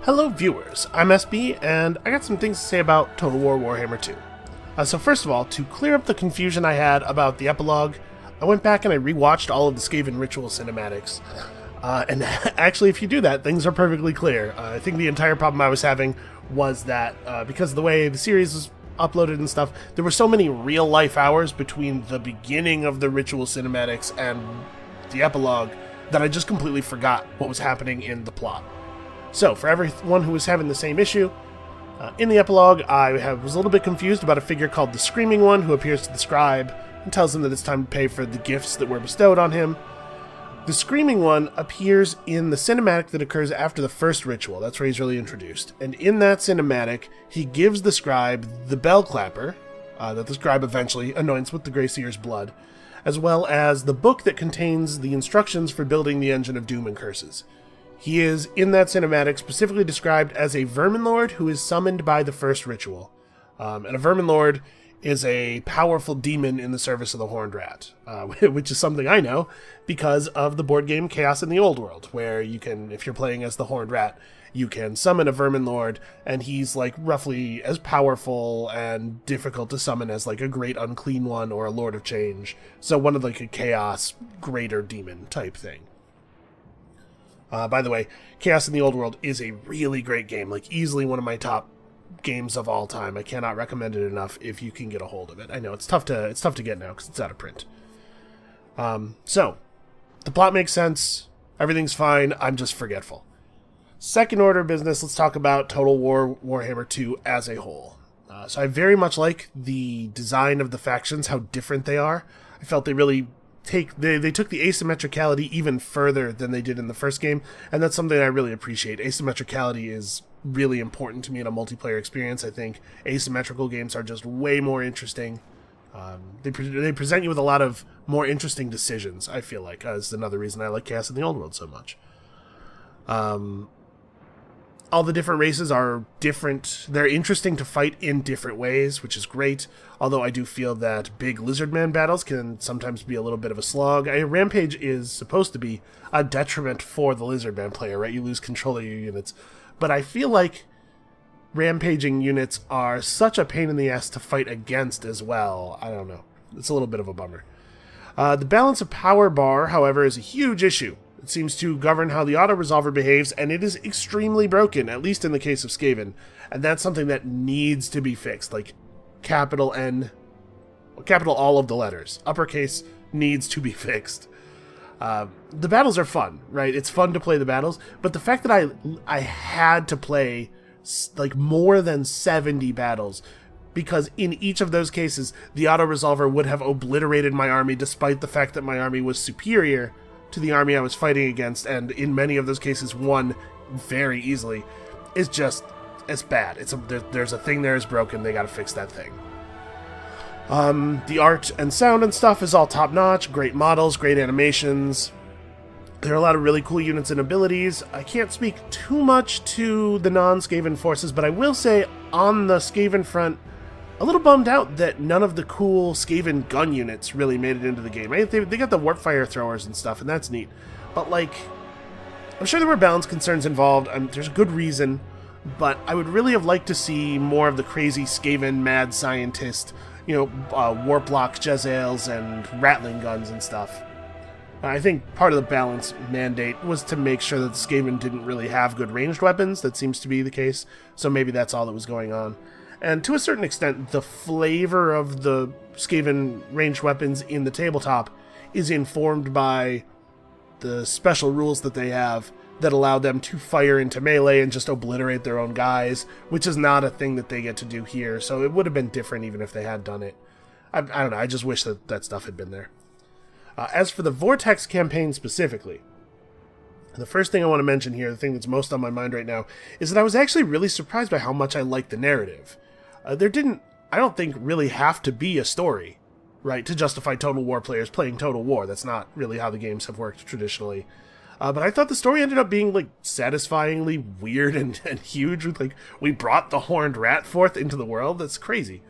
Hello viewers, I'm SB, and I got some things to say about Total War Warhammer 2. So first of all, to clear up the confusion I had about the epilogue, I went back and I rewatched all of the Skaven ritual cinematics. And actually, if you do that, things are perfectly clear. I think the entire problem I was having was that, because of the way the series was uploaded and stuff, there were so many real-life hours between the beginning of the ritual cinematics and the epilogue that I just completely forgot what was happening in the plot. So, for everyone who was having the same issue, in the epilogue, I was a little bit confused about a figure called the Screaming One, who appears to the scribe and tells him that it's time to pay for the gifts that were bestowed on him. The Screaming One appears in the cinematic that occurs after the first ritual. That's where he's really introduced. And in that cinematic, he gives the scribe the bell clapper, that the scribe eventually anoints with the Grey Seer's blood, as well as the book that contains the instructions for building the Engine of Doom and Curses. He is, in that cinematic, specifically described as a Vermin Lord who is summoned by the first ritual. And a Vermin Lord is a powerful demon in the service of the Horned Rat, which is something I know because of the board game Chaos in the Old World, where you can, if you're playing as the Horned Rat, you can summon a Vermin Lord, and he's like roughly as powerful and difficult to summon as like a Great Unclean One or a Lord of Change. So one of like a Chaos greater demon type thing. By the way, Chaos in the Old World is a really great game, like easily one of my top games of all time. I cannot recommend it enough if you can get a hold of it. I know it's tough to get now because it's out of print. So, the plot makes sense. Everything's fine. I'm just forgetful. Second order of business, let's talk about Total War Warhammer 2 as a whole. So I very much like the design of the factions, how different they are. I felt they really they took the asymmetricality even further than they did in the first game, and that's something I really appreciate. Asymmetricality is really important to me in a multiplayer experience. I think asymmetrical games are just way more interesting. They present you with a lot of more interesting decisions, I feel like, is another reason I like Chaos in the Old World so much. All the different races are different. They're interesting to fight in different ways, which is great. Although I do feel that big lizardman battles can sometimes be a little bit of a slog. Rampage is supposed to be a detriment for the lizardman player, right? You lose control of your units. But I feel like rampaging units are such a pain in the ass to fight against as well. I don't know. It's a little bit of a bummer. The balance of power bar, however, is a huge issue. It seems to govern how the auto-resolver behaves, and it is extremely broken, at least in the case of Skaven. And that's something that needs to be fixed. Like, capital N, capital all of the letters. Uppercase needs to be fixed. The battles are fun, right? It's fun to play the battles, but the fact that I had to play like more than 70 battles, because in each of those cases, the auto-resolver would have obliterated my army despite the fact that my army was superior to the army I was fighting against, and in many of those cases won very easily, is just, it's bad. There's a thing there is broken, they gotta fix that thing. The art and sound and stuff is all top-notch, great models, great animations. There are a lot of really cool units and abilities. I can't speak too much to the non-Skaven forces, but I will say on the Skaven front, a little bummed out that none of the cool Skaven gun units really made it into the game. Right? They got the warp fire throwers and stuff, and that's neat. But, like, I'm sure there were balance concerns involved. There's a good reason, but I would really have liked to see more of the crazy Skaven mad scientist, warp lock Jezzails and rattling guns and stuff. I think part of the balance mandate was to make sure that the Skaven didn't really have good ranged weapons. That seems to be the case, so maybe that's all that was going on. And to a certain extent, the flavor of the Skaven ranged weapons in the tabletop is informed by the special rules that they have that allow them to fire into melee and just obliterate their own guys, which is not a thing that they get to do here, so it would have been different even if they had done it. I don't know, I just wish that stuff had been there. As for the Vortex campaign specifically, the first thing I want to mention here, the thing that's most on my mind right now, is that I was actually really surprised by how much I liked the narrative. There didn't, I don't think, really have to be a story, right, to justify Total War players playing Total War. That's not really how the games have worked traditionally. But I thought the story ended up being, like, satisfyingly weird and huge. Like, we brought the Horned Rat forth into the world. That's crazy.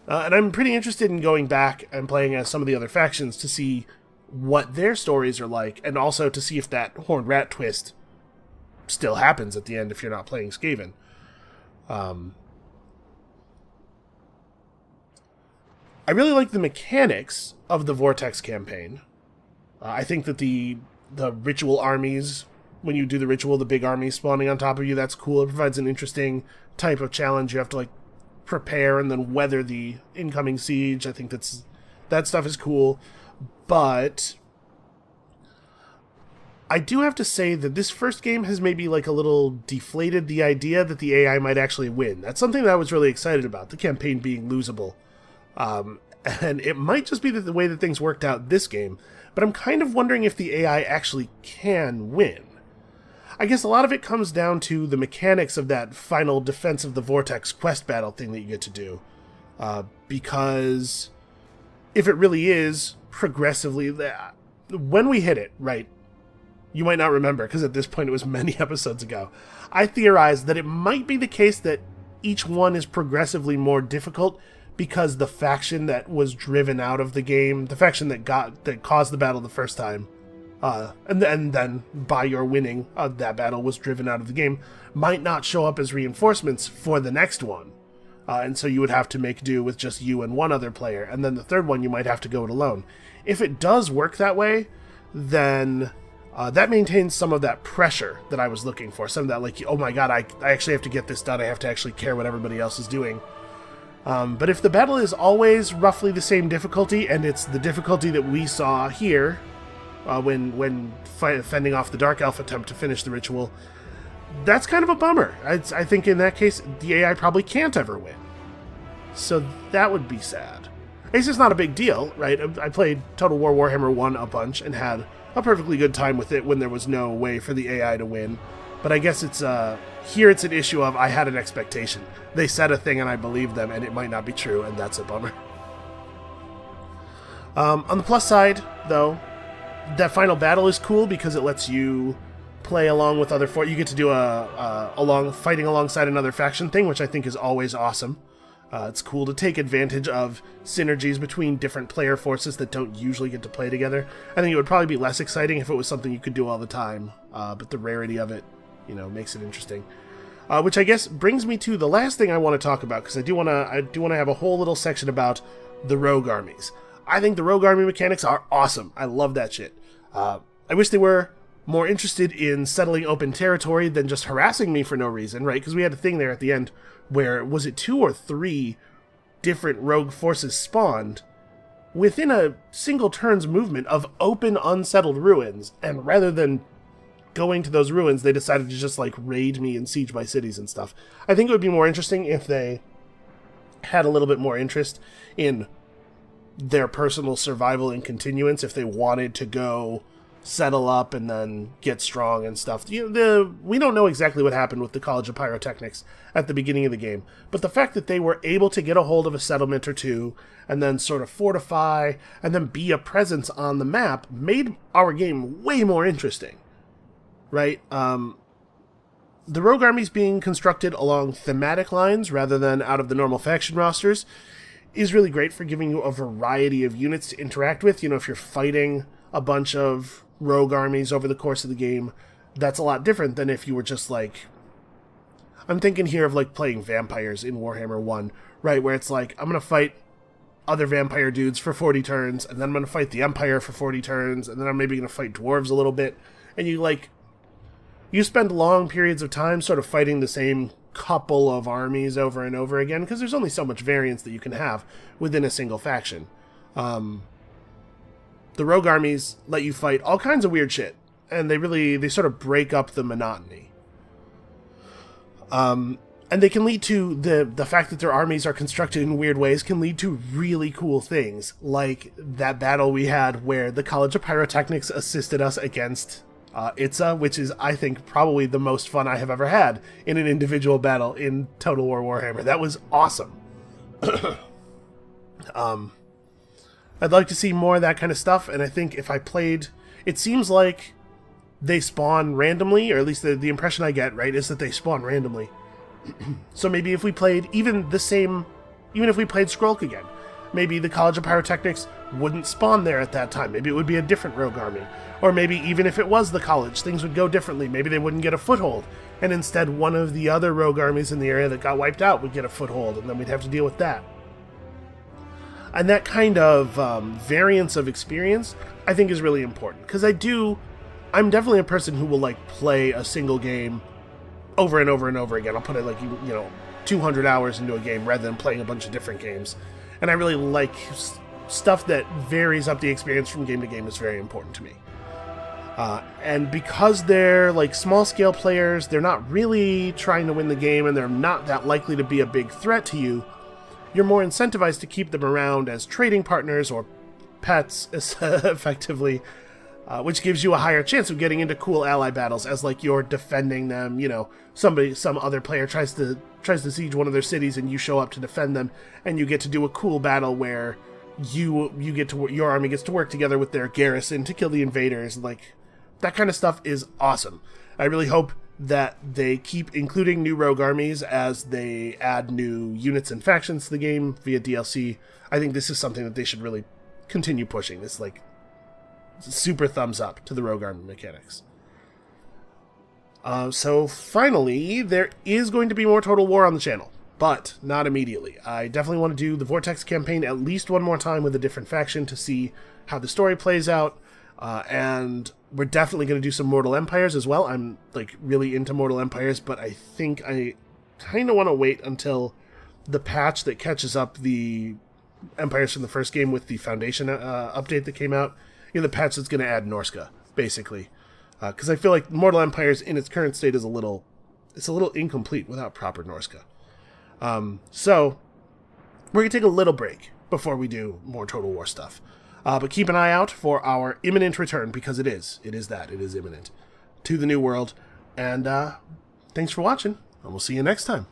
And I'm pretty interested in going back and playing as some of the other factions to see what their stories are like, and also to see if that Horned Rat twist still happens at the end if you're not playing Skaven. I really like the mechanics of the Vortex campaign. I think that the ritual armies, when you do the ritual, the big armies spawning on top of you, that's cool. It provides an interesting type of challenge. You have to like prepare and then weather the incoming siege. I think that stuff is cool. But I do have to say that this first game has maybe like a little deflated the idea that the AI might actually win. That's something that I was really excited about, the campaign being losable. And it might just be the way that things worked out this game, but I'm kind of wondering if the AI actually can win. I guess a lot of it comes down to the mechanics of that final Defense of the Vortex quest battle thing that you get to do. Because if it really is progressively... When we hit it, right, you might not remember, because at this point it was many episodes ago, I theorized that it might be the case that each one is progressively more difficult because the faction that was driven out of the game, the faction that caused the battle the first time, and then by your winning that battle was driven out of the game, might not show up as reinforcements for the next one. And so you would have to make do with just you and one other player, and then the third one you might have to go it alone. If it does work that way, then that maintains some of that pressure that I was looking for. Some of that, like, oh my god, I actually have to get this done, I have to actually care what everybody else is doing. But if the battle is always roughly the same difficulty, and it's the difficulty that we saw here, when fending off the Dark Elf attempt to finish the ritual, that's kind of a bummer. I think in that case, the AI probably can't ever win. So that would be sad. It's just not a big deal, right? I played Total War Warhammer 1 a bunch and had a perfectly good time with it when there was no way for the AI to win. But I guess it's here it's an issue of I had an expectation. They said a thing and I believed them, and it might not be true, and that's a bummer. On the plus side, though, that final battle is cool because it lets you play along with other you get to do fighting alongside another faction thing, which I think is always awesome. It's cool to take advantage of synergies between different player forces that don't usually get to play together. I think it would probably be less exciting if it was something you could do all the time, but the rarity of it, makes it interesting. Which I guess brings me to the last thing I want to talk about, because I do want to have a whole little section about the rogue armies. I think the rogue army mechanics are awesome. I love that shit. I wish they were more interested in settling open territory than just harassing me for no reason, right? Because we had a thing there at the end where, was it 2 or 3 different rogue forces spawned within a single turn's movement of open, unsettled ruins, and rather than going to those ruins, they decided to just, raid me and siege my cities and stuff. I think it would be more interesting if they had a little bit more interest in their personal survival and continuance, if they wanted to go settle up and then get strong and stuff. We don't know exactly what happened with the College of Pyrotechnics at the beginning of the game, but the fact that they were able to get a hold of a settlement or two and then sort of fortify and then be a presence on the map made our game way more interesting, right? The rogue armies being constructed along thematic lines rather than out of the normal faction rosters is really great for giving you a variety of units to interact with. If you're fighting a bunch of rogue armies over the course of the game, that's a lot different than if you were just I'm thinking here of playing vampires in Warhammer 1, right, where it's I'm gonna fight other vampire dudes for 40 turns, and then I'm gonna fight the Empire for 40 turns, and then I'm maybe gonna fight dwarves a little bit, and you spend long periods of time sort of fighting the same couple of armies over and over again, because there's only so much variance that you can have within a single faction. The rogue armies let you fight all kinds of weird shit, and they sort of break up the monotony. And they can lead to, the fact that their armies are constructed in weird ways can lead to really cool things, like that battle we had where the College of Pyrotechnics assisted us against Itza, which is, I think, probably the most fun I have ever had in an individual battle in Total War Warhammer. That was awesome. I'd like to see more of that kind of stuff, and I think if I played... It seems like they spawn randomly, or at least the impression I get, right, is that they spawn randomly. So maybe if we played even if we played Skrolk again, maybe the College of Pyrotechnics wouldn't spawn there at that time. Maybe it would be a different rogue army. Or maybe even if it was the college, things would go differently. Maybe they wouldn't get a foothold, and instead one of the other rogue armies in the area that got wiped out would get a foothold, and then we'd have to deal with that. And that kind of variance of experience, I think, is really important. Because I'm definitely a person who will, like, play a single game over and over and over again. I'll put it, like, 200 hours into a game rather than playing a bunch of different games. And I really like stuff that varies up the experience from game to game is very important to me. And because they're, like, small-scale players, they're not really trying to win the game, and they're not that likely to be a big threat to you, you're more incentivized to keep them around as trading partners or pets, effectively, which gives you a higher chance of getting into cool ally battles as, like, you're defending them. Some other player tries to siege one of their cities, and you show up to defend them, and you get to do a cool battle where your army gets to work together with their garrison to kill the invaders. Like, that kind of stuff is awesome. I really hope that they keep including new rogue armies as they add new units and factions to the game via DLC. I think this is something that they should really continue pushing. This, like, super thumbs up to the rogue army mechanics. So finally, there is going to be more Total War on the channel, but not immediately. I definitely want to do the Vortex campaign at least one more time with a different faction to see how the story plays out, and we're definitely going to do some Mortal Empires as well. I'm, like, really into Mortal Empires, but I think I kind of want to wait until the patch that catches up the Empires from the first game with the Foundation update that came out. The patch that's going to add Norska, basically. Because I feel like Mortal Empires in its current state is a little incomplete without proper Norska. So, we're going to take a little break before we do more Total War stuff. But keep an eye out for our imminent return, because it is imminent, to the New World. And thanks for watching, and we'll see you next time.